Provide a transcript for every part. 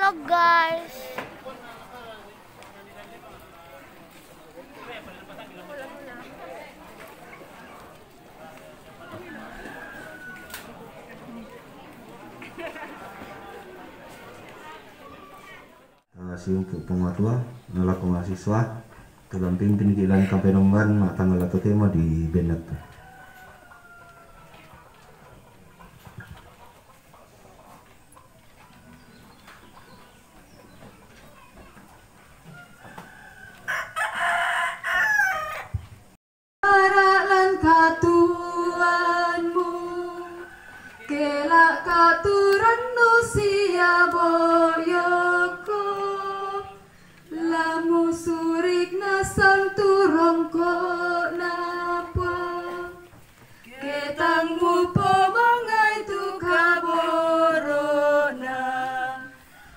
Halo guys. Terima kasih untuk pengatua, nolak mahasiswa, dalam pimpin kilan kampenongan mak tanggal atau tema di Benet. Katuanmu kelak katuran nusia boyoko lamu surik nasang turongko napa ketangmu pomangai tu kaborona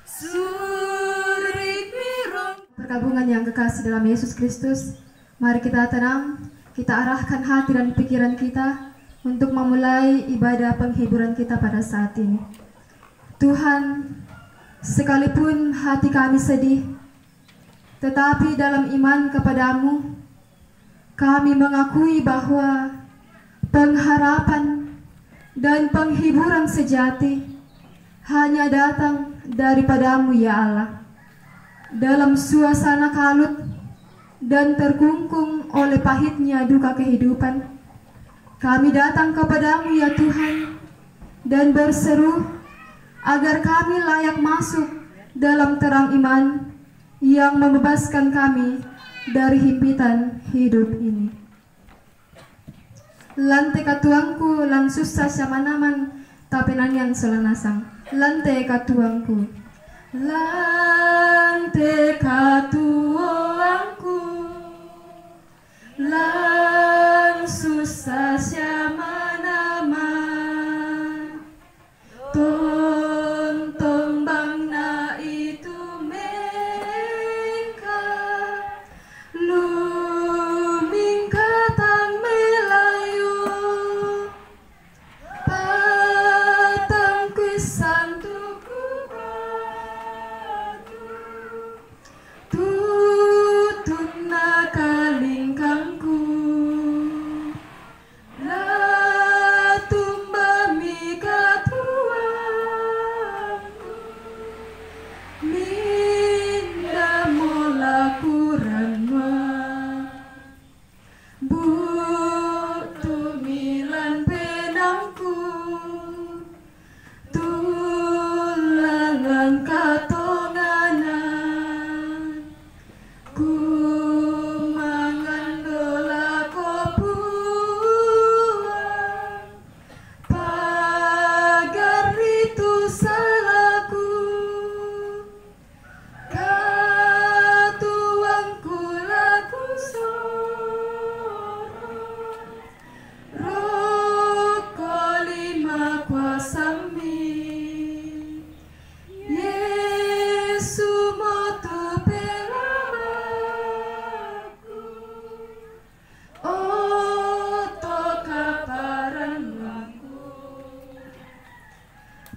surik mirong. Perkabungan yang kekasih dalam Yesus Kristus, mari kita tenang. Kita arahkan hati dan pikiran kita untuk memulai ibadah penghiburan kita pada saat ini. Tuhan, sekalipun hati kami sedih, tetapi dalam iman kepadamu, kami mengakui bahwa pengharapan dan penghiburan sejati hanya datang daripadamu ya Allah. Dalam suasana kalut dan terkungkung oleh pahitnya duka kehidupan, kami datang kepadamu ya Tuhan dan berseru agar kami layak masuk dalam terang iman yang membebaskan kami dari himpitan hidup ini. Lantai katuangku lan susah syamanaman tapenan yang selanasang. Lantai katuangku, lantai katuangku, lan susah syamanaman tontong bang na itu mengka luming katang melayu patang kuisan tuku batu tutun na kalingkangku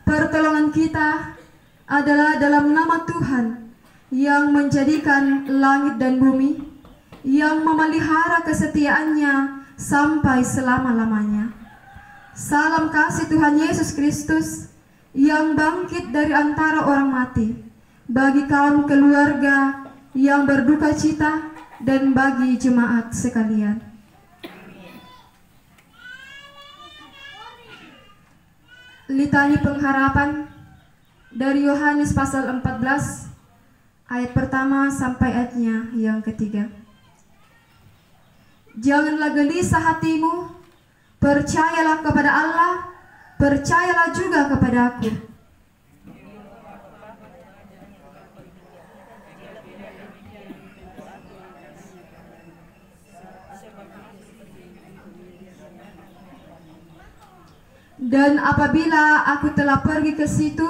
pertolongan kita adalah dalam nama Tuhan yang menjadikan langit dan bumi, yang memelihara kesetiaannya sampai selama-lamanya. Salam kasih Tuhan Yesus Kristus yang bangkit dari antara orang mati, bagi kaum keluarga yang berduka cita dan bagi jemaat sekalian. Litani pengharapan dari Yohanes pasal 14 ayat pertama sampai ayatnya yang ketiga. Janganlah gelisah hatimu, percayalah kepada Allah, percayalah juga kepada aku. Dan apabila aku telah pergi ke situ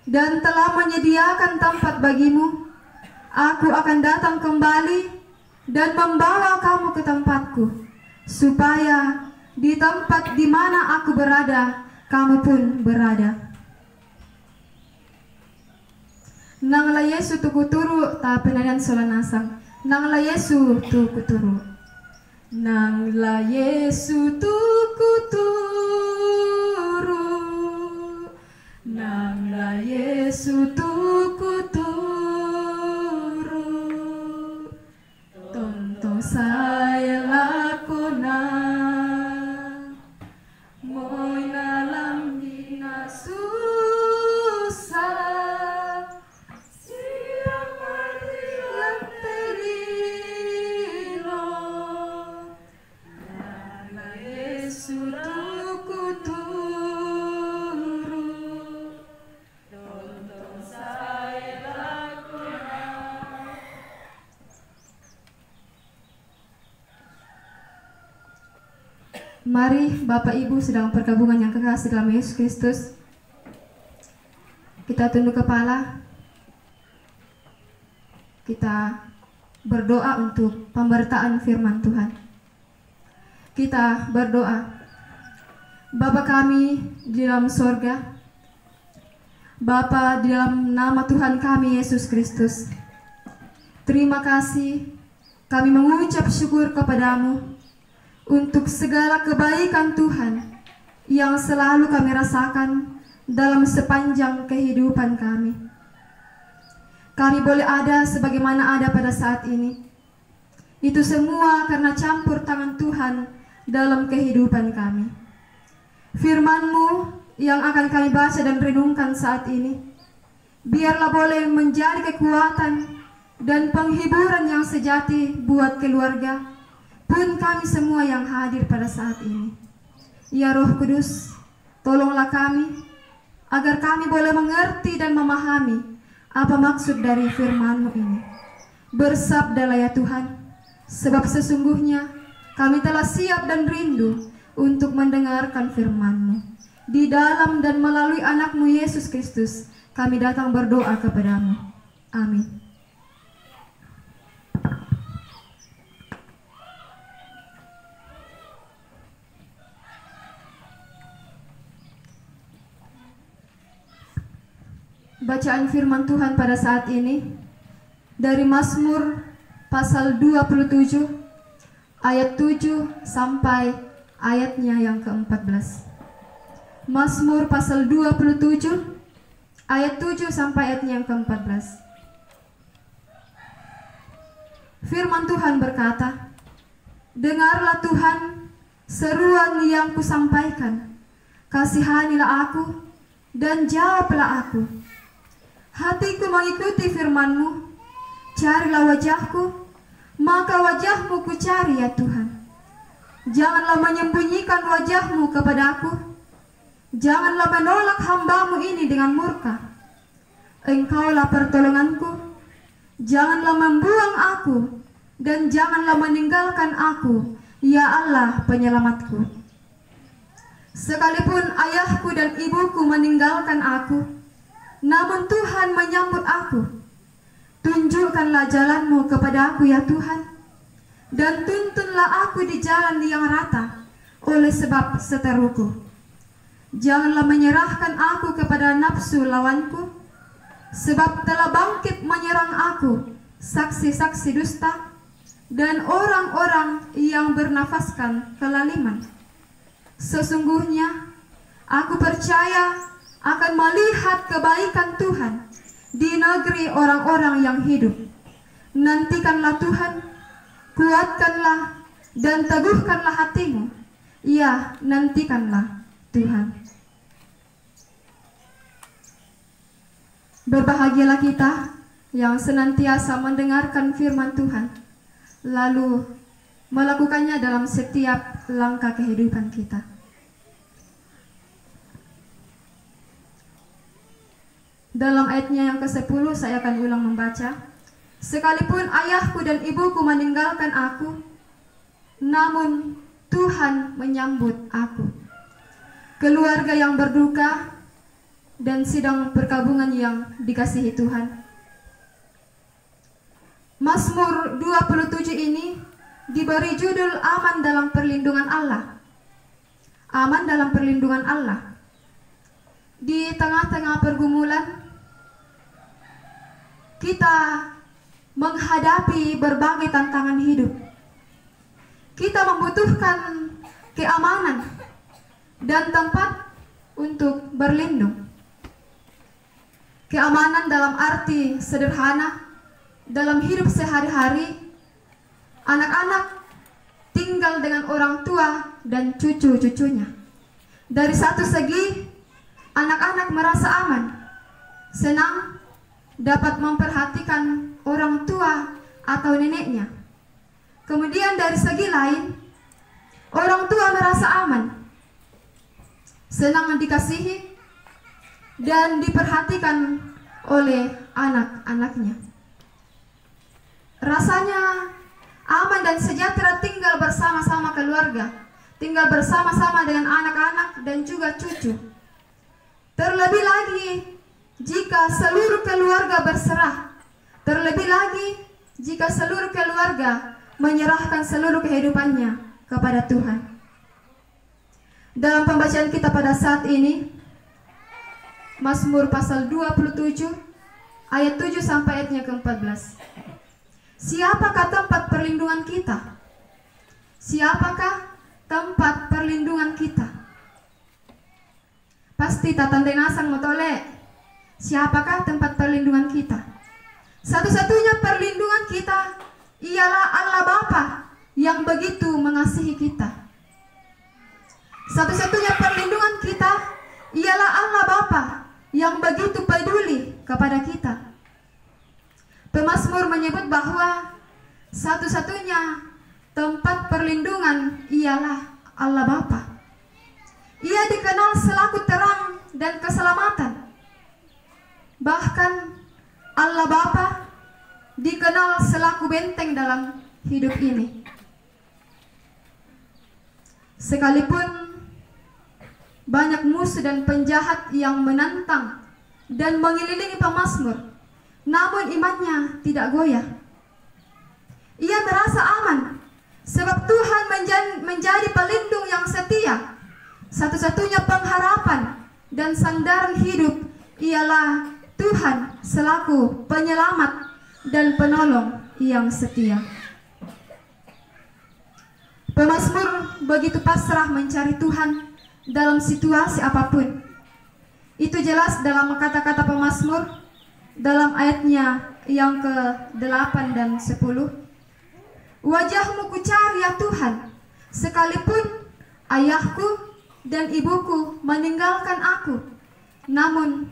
dan telah menyediakan tempat bagimu, aku akan datang kembali dan membawa kamu ke tempatku, supaya di tempat di mana aku berada, kamu pun berada. Nang la Yesu tu kuturu ta penanian solanasang. Nang la Yesu tu kuturu. Nang la Yesu tu kuturu. Nang la Yesu tu kuturu. Tonto saya lakona. Moy nalam di na susah. Mari Bapak Ibu sedang perkabungan yang kekasih dalam Yesus Kristus, kita tunduk kepala, kita berdoa untuk pemberitaan firman Tuhan. Kita berdoa, Bapa kami di dalam sorga, Bapa di dalam nama Tuhan kami Yesus Kristus, terima kasih kami mengucap syukur kepadamu untuk segala kebaikan Tuhan yang selalu kami rasakan dalam sepanjang kehidupan kami. Kami boleh ada sebagaimana ada pada saat ini. Itu semua karena campur tangan Tuhan dalam kehidupan kami. Firman-Mu yang akan kami baca dan renungkan saat ini, biarlah boleh menjadi kekuatan dan penghiburan yang sejati buat keluarga, pun kami semua yang hadir pada saat ini. Ya Roh Kudus, tolonglah kami, agar kami boleh mengerti dan memahami apa maksud dari firman-Mu ini. Bersabdalah ya Tuhan, sebab sesungguhnya kami telah siap dan rindu untuk mendengarkan firman-Mu. Di dalam dan melalui anak-Mu Yesus Kristus, kami datang berdoa kepadamu. Amin. Bacaan firman Tuhan pada saat ini dari Mazmur pasal 27 ayat 7 sampai ayatnya yang ke-14. Mazmur pasal 27 ayat 7 sampai ayatnya yang ke-14. Firman Tuhan berkata, dengarlah Tuhan seruan yang kusampaikan, kasihanilah aku dan jawablah aku. Hatiku mengikuti firman-Mu, carilah wajah-Ku, maka wajah-Mu ku cari ya Tuhan. Janganlah menyembunyikan wajah-Mu kepadaku, janganlah menolak hamba-Mu ini dengan murka. Engkaulah pertolonganku, janganlah membuang aku, dan janganlah meninggalkan aku, ya Allah penyelamatku. Sekalipun ayahku dan ibuku meninggalkan aku, namun Tuhan menyambut aku. Tunjukkanlah jalan-Mu kepada aku ya Tuhan, dan tuntunlah aku di jalan yang rata oleh sebab seteruku. Janganlah menyerahkan aku kepada nafsu lawanku, sebab telah bangkit menyerang aku saksi-saksi dusta dan orang-orang yang bernafaskan kelaliman. Sesungguhnya aku percaya akan melihat kebaikan Tuhan di negeri orang-orang yang hidup. Nantikanlah Tuhan, kuatkanlah dan teguhkanlah hatimu. Ya, nantikanlah Tuhan. Berbahagialah kita yang senantiasa mendengarkan firman Tuhan, lalu melakukannya dalam setiap langkah kehidupan kita. Dalam ayatnya yang ke-10 saya akan ulang membaca. Sekalipun ayahku dan ibuku meninggalkan aku, namun Tuhan menyambut aku. Keluarga yang berduka dan sidang perkabungan yang dikasihi Tuhan. Mazmur 27 ini diberi judul aman dalam perlindungan Allah. Aman dalam perlindungan Allah. Di tengah-tengah pergumulan, kita menghadapi berbagai tantangan hidup. Kita membutuhkan keamanan dan tempat untuk berlindung. Keamanan dalam arti sederhana, dalam hidup sehari-hari, anak-anak tinggal dengan orang tua dan cucu-cucunya. Dari satu segi, anak-anak merasa aman, senang, dapat memperhatikan orang tua atau neneknya. Kemudian dari segi lain, orang tua merasa aman, senang dikasihi dan diperhatikan oleh anak-anaknya. Rasanya aman dan sejahtera tinggal bersama-sama keluarga, tinggal bersama-sama dengan anak-anak dan juga cucu. Terlebih lagi jika seluruh keluarga berserah, terlebih lagi jika seluruh keluarga menyerahkan seluruh kehidupannya kepada Tuhan. Dalam pembacaan kita pada saat ini, Mazmur pasal 27 ayat 7 sampai ayatnya ke-14. Siapakah tempat perlindungan kita? Siapakah tempat perlindungan kita? Pasti tatande nasang motole. Siapakah tempat perlindungan kita? Satu-satunya perlindungan kita ialah Allah Bapa yang begitu mengasihi kita. Satu-satunya perlindungan kita ialah Allah Bapa yang begitu peduli kepada kita. Pemazmur menyebut bahwa satu-satunya tempat perlindungan ialah Allah Bapa. Ia dikenal selaku terang dan keselamatan. Bahkan Allah Bapa dikenal selaku benteng dalam hidup ini. Sekalipun banyak musuh dan penjahat yang menantang dan mengelilingi pemazmur, namun imannya tidak goyah. Ia merasa aman sebab Tuhan menjadi pelindung yang setia. Satu-satunya pengharapan dan sandaran hidup ialah Tuhan selaku penyelamat dan penolong yang setia. Pemazmur begitu pasrah mencari Tuhan dalam situasi apapun. Itu jelas dalam kata-kata pemazmur dalam ayatnya yang ke-8 dan 10. Wajah-Mu kucari ya Tuhan, sekalipun ayahku dan ibuku meninggalkan aku, namun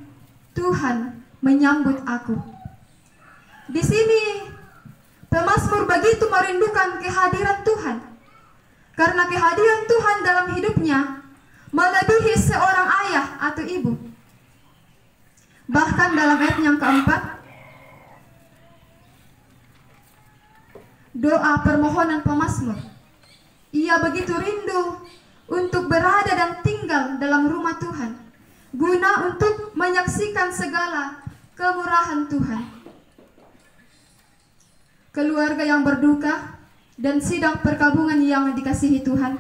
Tuhan menyambut aku. Di sini pemazmur begitu merindukan kehadiran Tuhan, karena kehadiran Tuhan dalam hidupnya melebihi seorang ayah atau ibu. Bahkan dalam ayat yang keempat, doa permohonan pemazmur, ia begitu rindu untuk berada dan tinggal dalam rumah Tuhan, guna untuk menyaksikan segala kemurahan Tuhan. Keluarga yang berduka dan sidang perkabungan yang dikasihi Tuhan,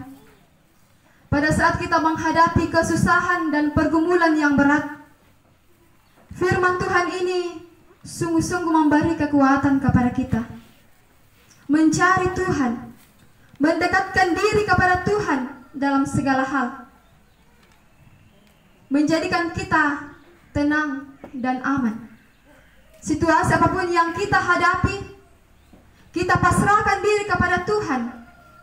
pada saat kita menghadapi kesusahan dan pergumulan yang berat, firman Tuhan ini sungguh-sungguh memberi kekuatan kepada kita. Mencari Tuhan, mendekatkan diri kepada Tuhan dalam segala hal, menjadikan kita tenang dan aman. Situasi apapun yang kita hadapi, kita pasrahkan diri kepada Tuhan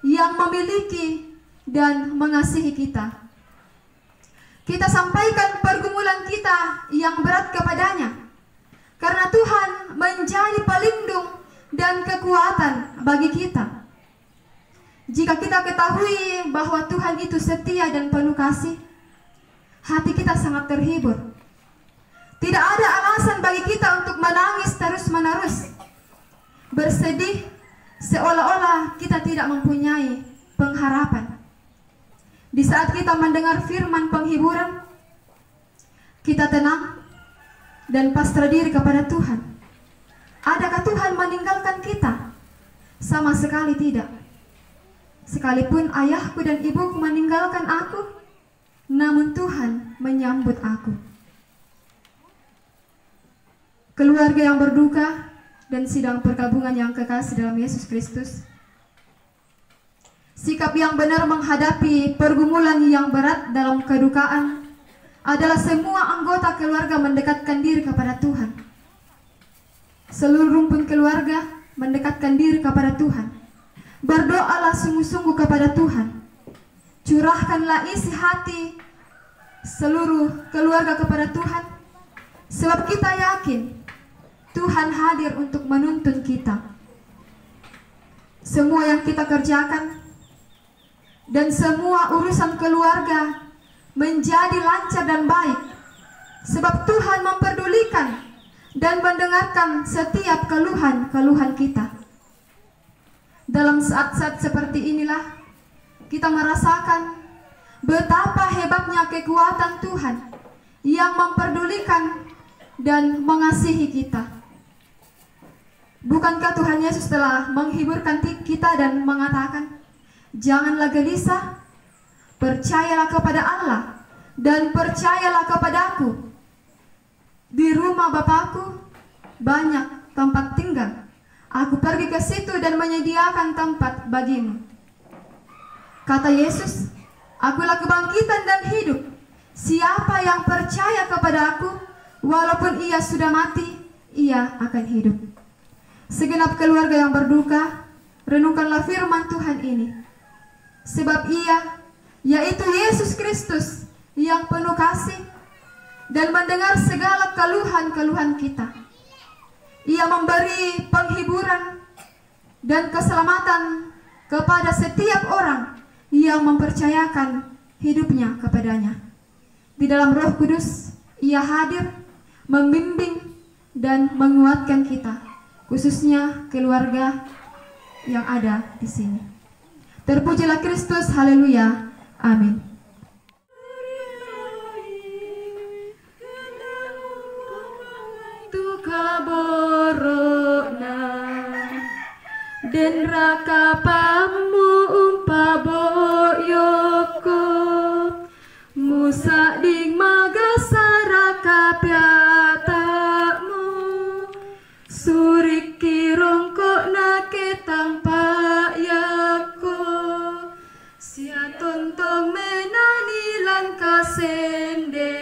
yang memiliki dan mengasihi kita. Kita sampaikan pergumulan kita yang berat kepadanya, karena Tuhan menjadi pelindung dan kekuatan bagi kita. Jika kita ketahui bahwa Tuhan itu setia dan penuh kasih, hati kita sangat terhibur. Tidak ada alasan bagi kita untuk menangis terus-menerus, bersedih seolah-olah kita tidak mempunyai pengharapan. Di saat kita mendengar firman penghiburan, kita tenang dan pasrah diri kepada Tuhan. Adakah Tuhan meninggalkan kita? Sama sekali tidak. Sekalipun ayahku dan ibuku meninggalkan aku, namun Tuhan menyambut aku. keluarga yang berduka, dan sidang perkabungan yang kekasih dalam Yesus Kristus. Sikap yang benar menghadapi pergumulan yang berat dalam kedukaan adalah semua anggota keluarga mendekatkan diri kepada Tuhan. Seluruh rumpun keluarga mendekatkan diri kepada Tuhan. Berdoalah sungguh-sungguh kepada Tuhan. Curahkanlah isi hati seluruh keluarga kepada Tuhan, sebab kita yakin Tuhan hadir untuk menuntun kita. Semua yang kita kerjakan dan semua urusan keluarga menjadi lancar dan baik, sebab Tuhan memperdulikan dan mendengarkan setiap keluhan-keluhan kita. Dalam saat-saat seperti inilah kita merasakan betapa hebatnya kekuatan Tuhan yang memperdulikan dan mengasihi kita. Bukankah Tuhan Yesus telah menghiburkan kita dan mengatakan, "Janganlah gelisah, percayalah kepada Allah dan percayalah kepadaku. Di rumah Bapakku banyak tempat tinggal. Aku pergi ke situ dan menyediakan tempat bagimu." Kata Yesus, "Akulah kebangkitan dan hidup. Siapa yang percaya kepada aku, walaupun ia sudah mati, ia akan hidup." Segenap keluarga yang berduka, renungkanlah firman Tuhan ini. Sebab ia, yaitu Yesus Kristus, yang penuh kasih dan mendengar segala keluhan-keluhan kita. Ia memberi penghiburan dan keselamatan kepada setiap orang yang mempercayakan hidupnya kepadanya. Di dalam Roh Kudus, ia hadir, membimbing dan menguatkan kita, khususnya keluarga yang ada di sini. Terpujilah Kristus, haleluya, amin. Den raka pamu umpaboyoko musa ding magasara piatamu surik kirongko na ketang payako sia tontong menanilan kasendea.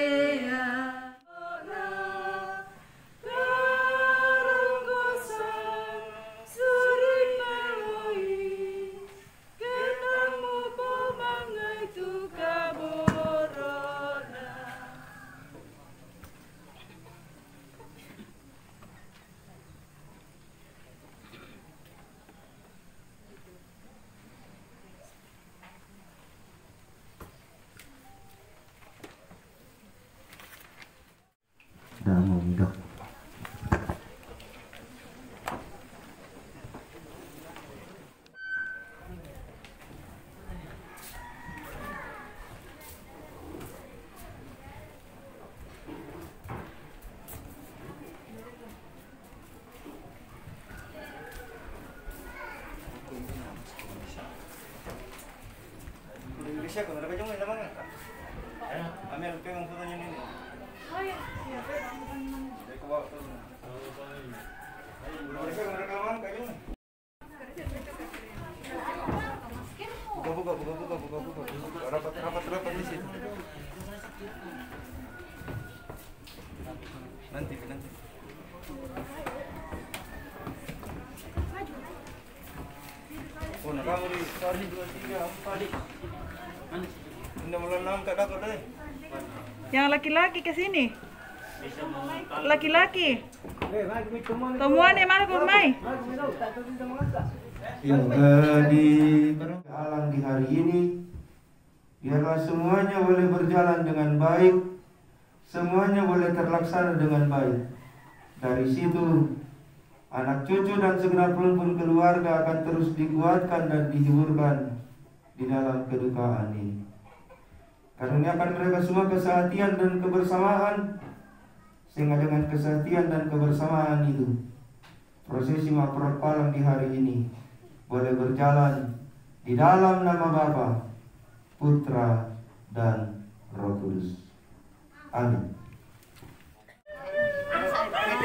Indonesia kung ano yung may lamang ka? Amel kayo ang puto niyo nini. Ay, ay kuha ko. Indonesia kung ano lamang kayo. Buka. Rapat di situ. Nanti. Oh, kamu di tadi 2, 3, 4. Yang laki-laki ke sini. Laki-laki. Temuan di mana Kurmai? Yang di alam di hari ini, biarlah semuanya boleh berjalan dengan baik, semuanya boleh terlaksana dengan baik. Dari situ anak cucu dan segenap rumpun keluarga akan terus dikuatkan dan dihiburkan di dalam kedukaan ini. Karuniakan mereka semua kesehatian dan kebersamaan, sehingga dengan kesehatian dan kebersamaan itu prosesi Mahaprapalang di hari ini boleh berjalan di dalam nama Bapa, Putra, dan Roh Kudus. Amin.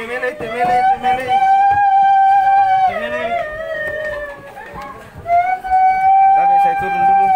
Tadi saya turun dulu.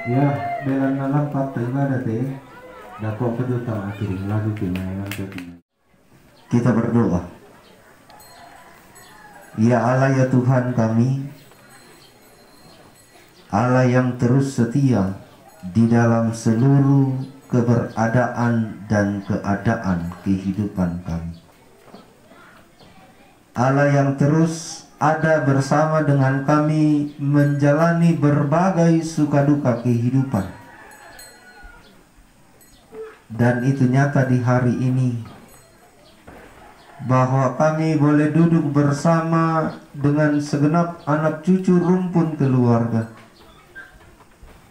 Ya, dengan anak fakta ibadat dapat kedutaan akhirnya lagu pinainan ketiga. Kita berdoa. Ya Allah ya Tuhan kami, Allah yang terus setia di dalam seluruh keberadaan dan keadaan kehidupan kami. Allah yang terus ada bersama dengan kami menjalani berbagai suka duka kehidupan. Dan itu nyata di hari ini, bahwa kami boleh duduk bersama dengan segenap anak cucu rumpun keluarga,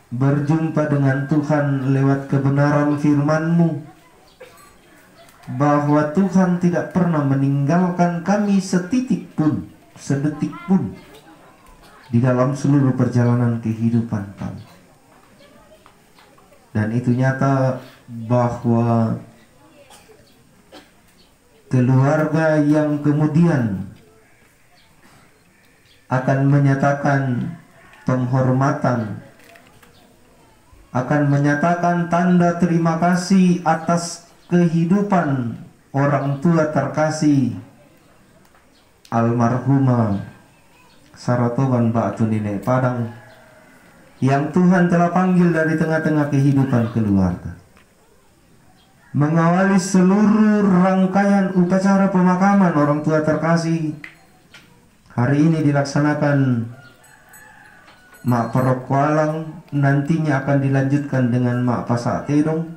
berjumpa dengan Tuhan lewat kebenaran firman-Mu, bahwa Tuhan tidak pernah meninggalkan kami setitik pun, sedetik pun di dalam seluruh perjalanan kehidupan kami. Dan itu nyata bahwa keluarga yang kemudian akan menyatakan penghormatan, akan menyatakan tanda terima kasih atas kehidupan orang tua terkasih almarhumah Saratoban Mbak Tunine Padang, yang Tuhan telah panggil dari tengah-tengah kehidupan keluarga, mengawali seluruh rangkaian upacara pemakaman orang tua terkasih. Hari ini dilaksanakan Mak Perok Kualang, nantinya akan dilanjutkan dengan Mak Pasak Tedong.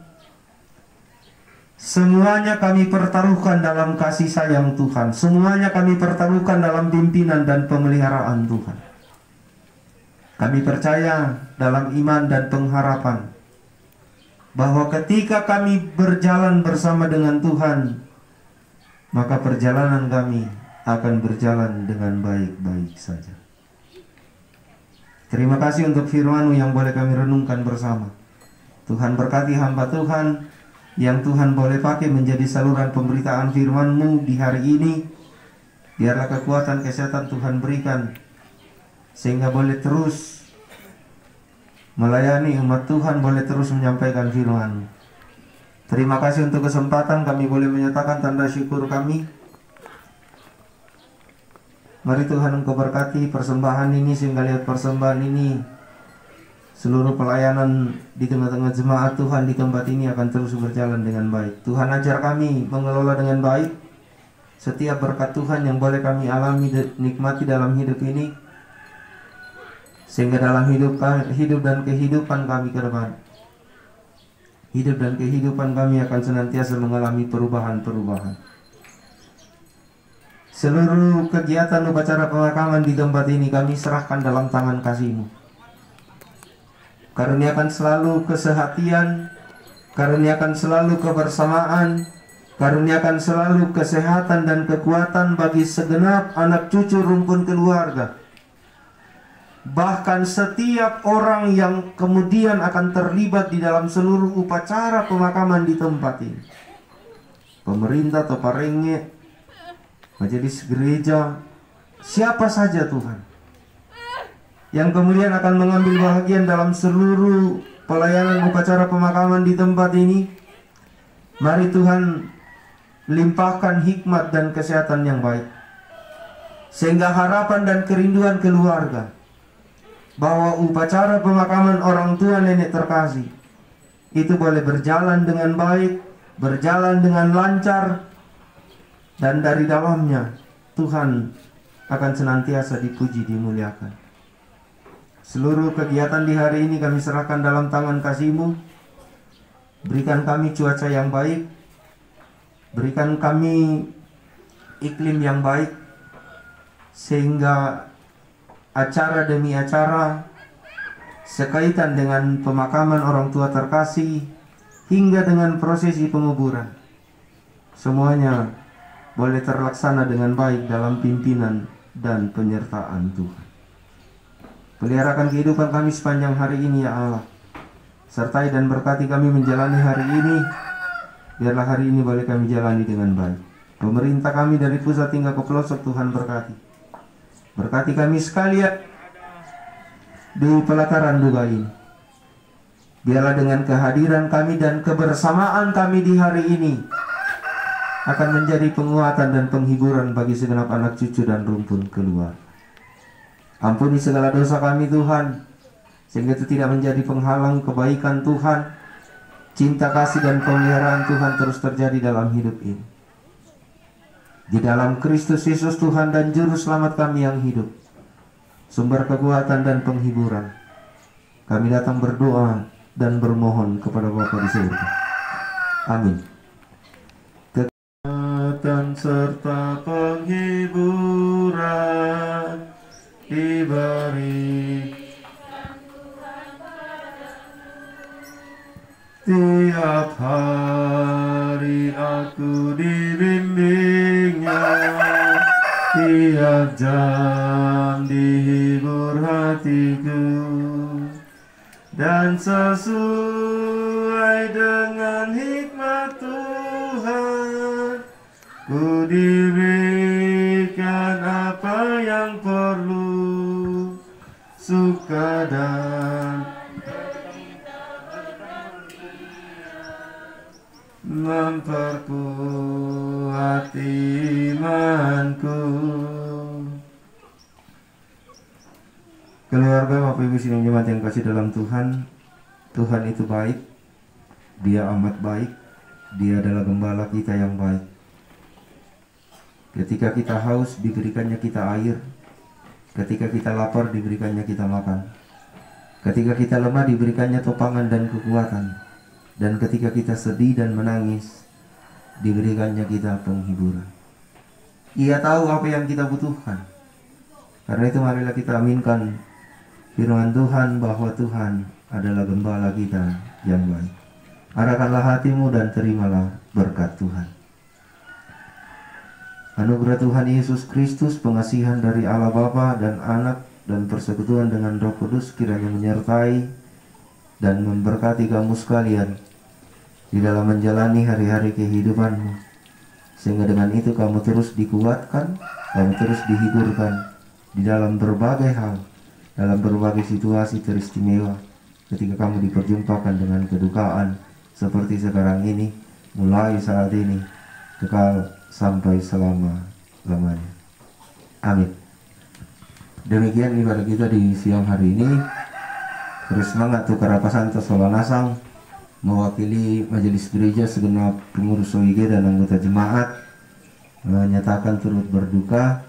Semuanya kami pertaruhkan dalam kasih sayang Tuhan. Semuanya kami pertaruhkan dalam pimpinan dan pemeliharaan Tuhan. Kami percaya dalam iman dan pengharapan bahwa ketika kami berjalan bersama dengan Tuhan, maka perjalanan kami akan berjalan dengan baik-baik saja. Terima kasih untuk firman-Mu yang boleh kami renungkan bersama. Tuhan berkati hamba Tuhan yang Tuhan boleh pakai menjadi saluran pemberitaan firman-Mu di hari ini. Biarlah kekuatan kesehatan Tuhan berikan, sehingga boleh terus melayani umat Tuhan, boleh terus menyampaikan firman. Terima kasih untuk kesempatan kami boleh menyatakan tanda syukur kami. Mari Tuhan Engkau berkati persembahan ini, sehingga lihat persembahan ini, seluruh pelayanan di tengah-tengah jemaat Tuhan di tempat ini akan terus berjalan dengan baik. Tuhan ajar kami mengelola dengan baik, setiap berkat Tuhan yang boleh kami alami nikmati dalam hidup ini, sehingga dalam hidup dan kehidupan kami ke depan, hidup dan kehidupan kami akan senantiasa mengalami perubahan-perubahan. Seluruh kegiatan upacara pemakaman di tempat ini kami serahkan dalam tangan kasih-Mu. Karuniakan selalu kesehatan, karuniakan selalu kebersamaan, karuniakan selalu kesehatan dan kekuatan bagi segenap anak cucu rumpun keluarga. Bahkan setiap orang yang kemudian akan terlibat di dalam seluruh upacara pemakaman di tempat ini. Pemerintah atau parenge, majelis gereja, siapa saja Tuhan yang kemudian akan mengambil bahagian dalam seluruh pelayanan upacara pemakaman di tempat ini, mari Tuhan limpahkan hikmat dan kesehatan yang baik, sehingga harapan dan kerinduan keluarga bahwa upacara pemakaman orang tua nenek terkasih itu boleh berjalan dengan baik, berjalan dengan lancar, dan dari dalamnya Tuhan akan senantiasa dipuji, dimuliakan. Seluruh kegiatan di hari ini kami serahkan dalam tangan kasih-Mu. Berikan kami cuaca yang baik, berikan kami iklim yang baik, sehingga acara demi acara sekaitan dengan pemakaman orang tua terkasih hingga dengan prosesi penguburan, semuanya boleh terlaksana dengan baik dalam pimpinan dan penyertaan Tuhan. Peliharakan kehidupan kami sepanjang hari ini ya Allah. Sertai dan berkati kami menjalani hari ini. Biarlah hari ini boleh kami jalani dengan baik. Pemerintah kami dari pusat hingga ke pelosok Tuhan berkati. Berkati kami sekalian di pelataran duka ini. Biarlah dengan kehadiran kami dan kebersamaan kami di hari ini akan menjadi penguatan dan penghiburan bagi segenap anak cucu dan rumpun keluarga. Ampuni segala dosa kami Tuhan, sehingga itu tidak menjadi penghalang kebaikan Tuhan. Cinta kasih dan pemeliharaan Tuhan terus terjadi dalam hidup ini. Di dalam Kristus Yesus Tuhan dan Juru Selamat kami yang hidup, sumber kekuatan dan penghiburan, kami datang berdoa dan bermohon kepada Bapa di surga. Amin. Kekuatan serta penghiburan diberi tiap hari, aku dibimbingnya, tiap jam dihibur hatiku, dan sesuai dengan hikmat Tuhan ku diberikan apa yang perlu, suka dan memperkuat imanku. Keluarga Bapak Ibu sidang jemaat yang kasih dalam Tuhan, Tuhan itu baik, Dia amat baik, Dia adalah gembala kita yang baik. Ketika kita haus, diberikannya kita air. Ketika kita lapar, diberikannya kita makan. Ketika kita lemah, diberikannya topangan dan kekuatan. Dan ketika kita sedih dan menangis, diberikannya kita penghiburan. Ia tahu apa yang kita butuhkan. Karena itu marilah kita aminkan firman Tuhan bahwa Tuhan adalah gembala kita yang baik. Arahkanlah hatimu dan terimalah berkat Tuhan. Anugerah Tuhan Yesus Kristus, pengasihan dari Allah Bapa dan Anak, dan persekutuan dengan Roh Kudus kiranya menyertai dan memberkati kamu sekalian di dalam menjalani hari-hari kehidupanmu, sehingga dengan itu kamu terus dikuatkan, kamu terus dihiburkan di dalam berbagai hal, dalam berbagai situasi teristimewa ketika kamu diperjumpakan dengan kedukaan seperti sekarang ini, mulai saat ini kekal sampai selama-lamanya. Amin. Demikian ibadah kita di siang hari ini. Terus semangat Tukar Santo Solanasang mewakili majelis gereja, segenap pengurus OIG dan anggota jemaat menyatakan turut berduka